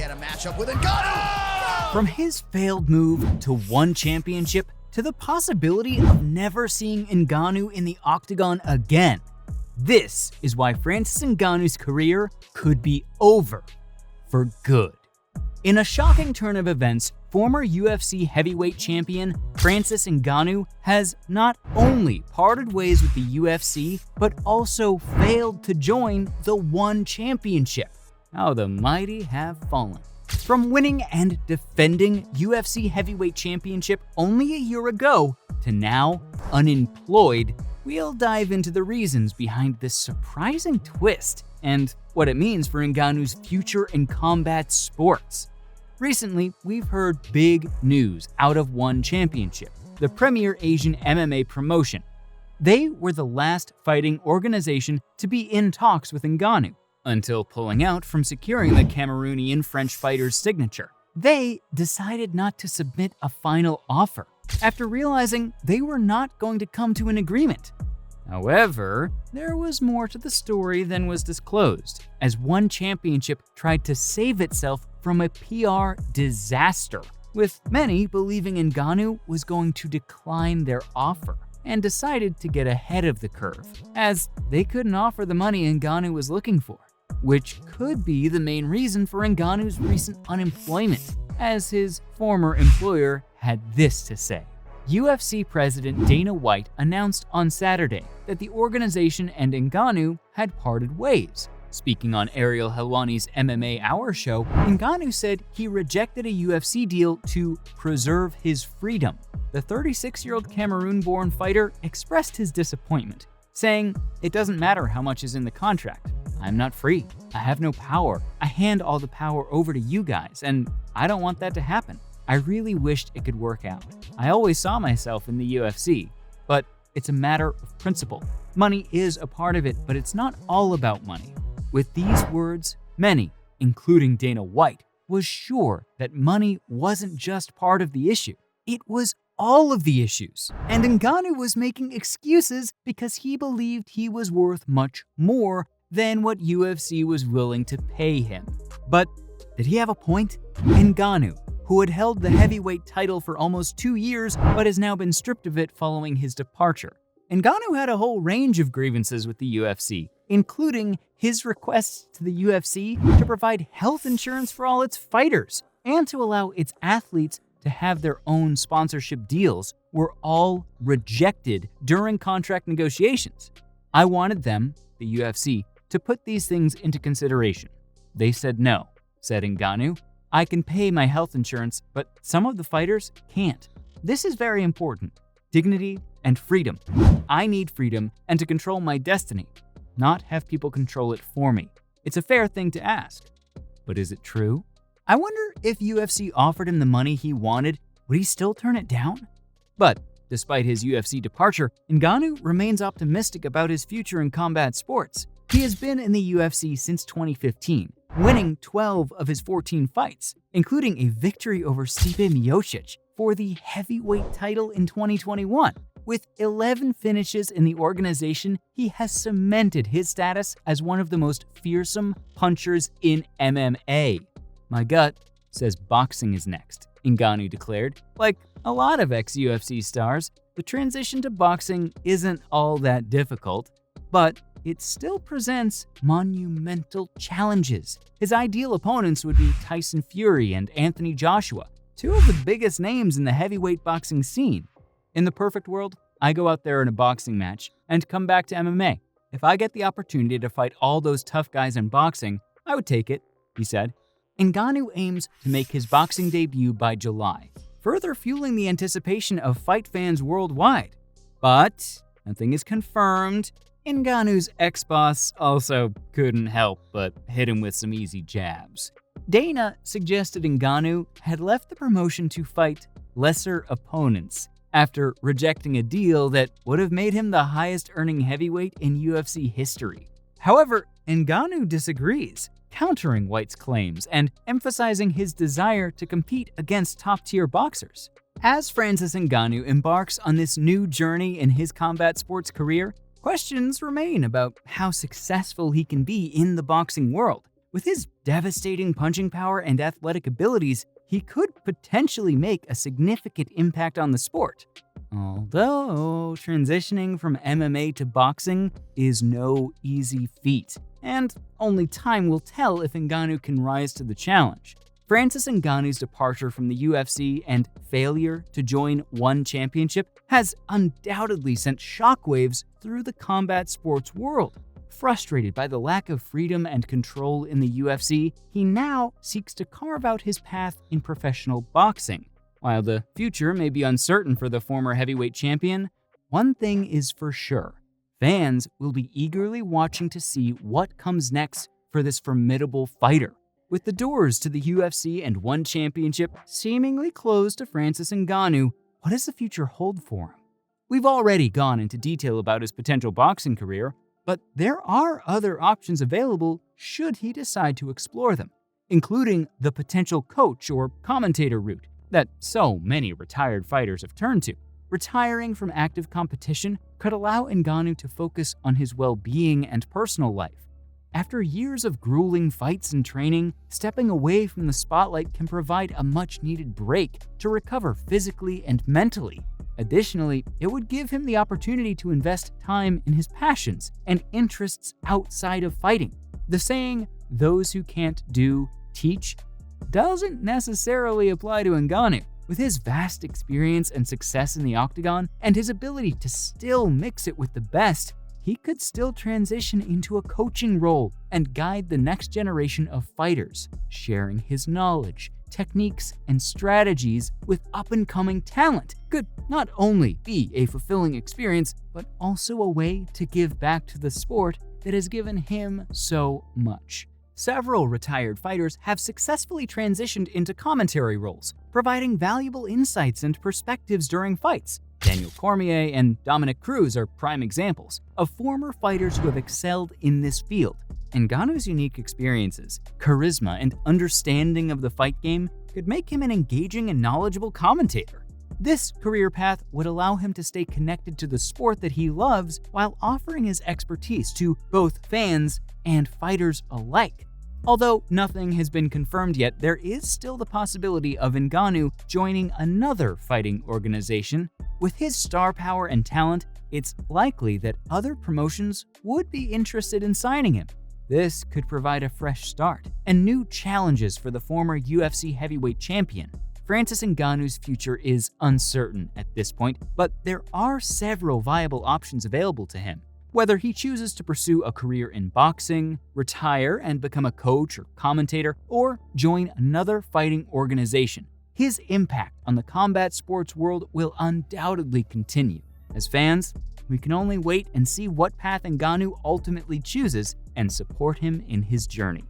get a matchup with Nnganou. From his failed move to one championship to the possibility of never seeing Nnganou in the octagon again, this is why Francis Ngannou's career could be over for good. In a shocking turn of events, former UFC heavyweight champion Francis Ngannou has not only parted ways with the UFC, but also failed to join the One Championship. How the mighty have fallen. From winning and defending UFC heavyweight championship only a year ago to now unemployed, we'll dive into the reasons behind this surprising twist and what it means for Ngannou's future in combat sports. Recently, we've heard big news out of One Championship, the premier Asian MMA promotion. They were the last fighting organization to be in talks with Ngannou, until pulling out from securing the Cameroonian French fighter's signature. They decided not to submit a final offer after realizing they were not going to come to an agreement. However, there was more to the story than was disclosed, as One Championship tried to save itself from a PR disaster, with many believing Ngannou was going to decline their offer, and decided to get ahead of the curve, as they couldn't offer the money Ngannou was looking for, which could be the main reason for Ngannou's recent unemployment, as his former employer had this to say. UFC President Dana White announced on Saturday that the organization and Ngannou had parted ways. Speaking on Ariel Helwani's MMA Hour show, Ngannou said he rejected a UFC deal to preserve his freedom. The 36-year-old Cameroon-born fighter expressed his disappointment, saying, "It doesn't matter how much is in the contract. I'm not free. I have no power. I hand all the power over to you guys, and I don't want that to happen. I really wished it could work out. I always saw myself in the UFC, but it's a matter of principle. Money is a part of it, but it's not all about money." With these words, many, including Dana White, was sure that money wasn't just part of the issue. It was all of the issues. And Ngannou was making excuses because he believed he was worth much more than what UFC was willing to pay him. But did he have a point? Ngannou, who had held the heavyweight title for almost 2 years but has now been stripped of it following his departure. Ngannou had a whole range of grievances with the UFC, including his requests to the UFC to provide health insurance for all its fighters and to allow its athletes to have their own sponsorship deals, were all rejected during contract negotiations. I wanted them, the UFC, to put these things into consideration. They said no, said Ngannou. I can pay my health insurance, but some of the fighters can't. This is very important. Dignity and freedom. I need freedom and to control my destiny, not have people control it for me. It's a fair thing to ask. But is it true? I wonder if UFC offered him the money he wanted, would he still turn it down? But despite his UFC departure, Ngannou remains optimistic about his future in combat sports. He has been in the UFC since 2015, winning 12 of his 14 fights, including a victory over Stipe Miocic for the heavyweight title in 2021. With 11 finishes in the organization, he has cemented his status as one of the most fearsome punchers in MMA. My gut says boxing is next, Ngannou declared. Like a lot of ex-UFC stars, the transition to boxing isn't all that difficult, but it still presents monumental challenges. His ideal opponents would be Tyson Fury and Anthony Joshua, two of the biggest names in the heavyweight boxing scene. In the perfect world, I go out there in a boxing match and come back to MMA. If I get the opportunity to fight all those tough guys in boxing, I would take it, he said. Ngannou aims to make his boxing debut by July, further fueling the anticipation of fight fans worldwide. But nothing is confirmed. Ngannou's ex-boss also couldn't help but hit him with some easy jabs. Dana suggested Ngannou had left the promotion to fight lesser opponents after rejecting a deal that would have made him the highest-earning heavyweight in UFC history. However, Ngannou disagrees, countering White's claims and emphasizing his desire to compete against top-tier boxers. As Francis Ngannou embarks on this new journey in his combat sports career, questions remain about how successful he can be in the boxing world. With his devastating punching power and athletic abilities, he could potentially make a significant impact on the sport. Although, transitioning from MMA to boxing is no easy feat, and only time will tell if Ngannou can rise to the challenge. Francis Ngannou's departure from the UFC and failure to join one championship has undoubtedly sent shockwaves through the combat sports world. Frustrated by the lack of freedom and control in the UFC, he now seeks to carve out his path in professional boxing. While the future may be uncertain for the former heavyweight champion, one thing is for sure. Fans will be eagerly watching to see what comes next for this formidable fighter. With the doors to the UFC and one championship seemingly closed to Francis Ngannou, what does the future hold for him? We've already gone into detail about his potential boxing career, but there are other options available should he decide to explore them, including the potential coach or commentator route that so many retired fighters have turned to. Retiring from active competition could allow Ngannou to focus on his well-being and personal life. After years of grueling fights and training, stepping away from the spotlight can provide a much-needed break to recover physically and mentally. Additionally, it would give him the opportunity to invest time in his passions and interests outside of fighting. The saying, "those who can't do, teach," doesn't necessarily apply to Ngannou. With his vast experience and success in the octagon, and his ability to still mix it with the best, he could still transition into a coaching role and guide the next generation of fighters, sharing his knowledge, techniques, and strategies with up-and-coming talent. Could not only be a fulfilling experience, but also a way to give back to the sport that has given him so much. Several retired fighters have successfully transitioned into commentary roles, providing valuable insights and perspectives during fights. Daniel Cormier and Dominic Cruz are prime examples of former fighters who have excelled in this field. Ngannou's unique experiences, charisma, and understanding of the fight game could make him an engaging and knowledgeable commentator. This career path would allow him to stay connected to the sport that he loves while offering his expertise to both fans and fighters alike. Although nothing has been confirmed yet, there is still the possibility of Ngannou joining another fighting organization. With his star power and talent, it's likely that other promotions would be interested in signing him. This could provide a fresh start and new challenges for the former UFC heavyweight champion. Francis Ngannou's future is uncertain at this point, but there are several viable options available to him. Whether he chooses to pursue a career in boxing, retire and become a coach or commentator, or join another fighting organization, his impact on the combat sports world will undoubtedly continue. As fans, we can only wait and see what path Ngannou ultimately chooses and support him in his journey.